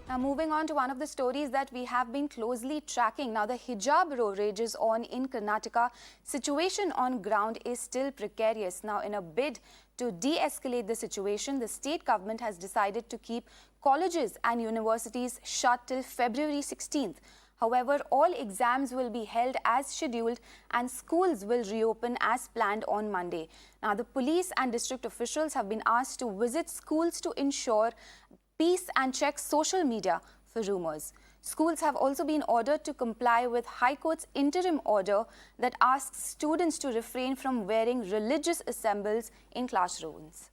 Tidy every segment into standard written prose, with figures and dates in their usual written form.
Now, moving on to one of the stories that we have been closely tracking. Now, the Hijab Row rages on in Karnataka. Situation on ground is still precarious. Now, in a bid to de-escalate the situation, the state government has decided to keep colleges and universities shut till February 16th. However, all exams will be held as scheduled and schools will reopen as planned on Monday. Now, the police and district officials have been asked to visit schools to ensure peace and check social media for rumours. Schools have also been ordered to comply with High Court's interim order that asks students to refrain from wearing religious symbols in classrooms.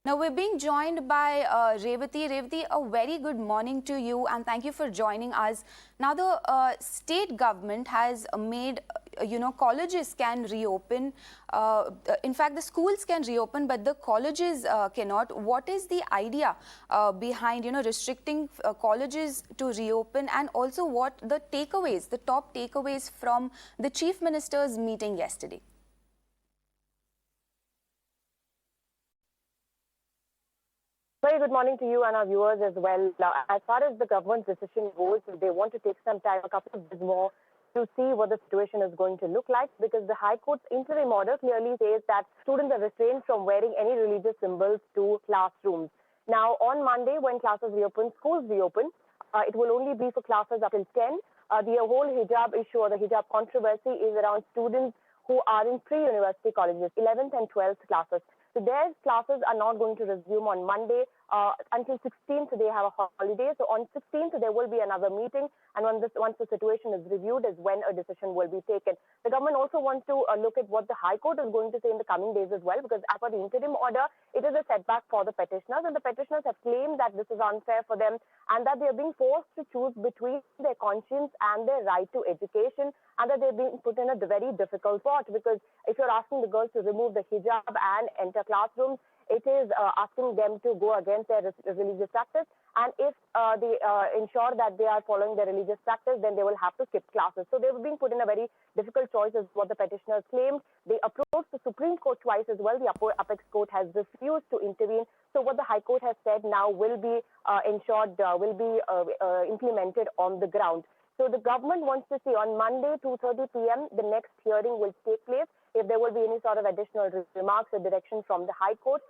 Now, we're being joined by Revati. Revati, a very good morning to you and thank you for joining us. Now, the state government has made, colleges can reopen. In fact, the schools can reopen, but the colleges cannot. What is the idea behind, restricting colleges to reopen, and also what the takeaways, the top takeaways from the Chief Minister's meeting yesterday? Very good morning to you and our viewers as well. As far as the government's decision goes, they want to take some time, a couple of days more, to see what the situation is going to look like, because the High Court's interim order clearly says that students are restrained from wearing any religious symbols to classrooms. Now, on Monday, when classes reopen, schools reopen, it will only be for classes up till 10. The whole hijab issue or the hijab controversy is around students who are in pre-university colleges, 11th and 12th classes. So their classes are not going to resume on Monday. Until 16th, they have a holiday. So on 16th, there will be another meeting. And once the situation is reviewed is when a decision will be taken. The government also wants to look at what the High Court is going to say in the coming days as well, because as per the interim order, it is a setback for the petitioners. And the petitioners have claimed that this is unfair for them and that they are being forced to choose between their conscience and their right to education, and that they're being put in a very difficult spot, because if you're asking the girls to remove the hijab and enter classrooms, it is asking them to go against their religious practice. And if they ensure that they are following their religious practice, then they will have to skip classes. So they were being put in a very difficult choice, is what the petitioners claimed. They approached the Supreme Court twice as well. The Apex Court has refused to intervene. So what the High Court has said now will be ensured, will be implemented on the ground. So the government wants to see on Monday, 2:30 p.m., the next hearing will take place. If there will be any sort of additional remarks or direction from the High Court,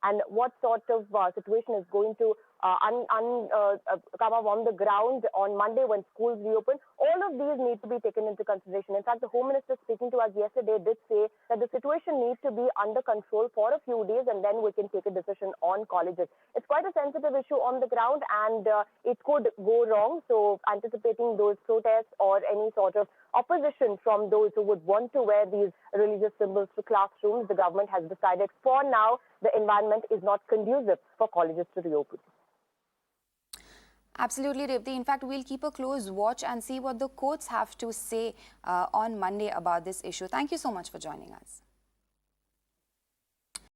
and what sort of situation is going to come up on the ground on Monday when schools reopen. All of these need to be taken into consideration. In fact, the Home Minister speaking to us yesterday did say that the situation needs to be under control for a few days, and then we can take a decision on colleges. It's quite a sensitive issue on the ground, and it could go wrong. So anticipating those protests or any sort of opposition from those who would want to wear these religious symbols to classrooms, the government has decided for now the environment is not conducive for colleges to reopen. Absolutely, Revati. In fact, we'll keep a close watch and see what the courts have to say on Monday about this issue. Thank you so much for joining us.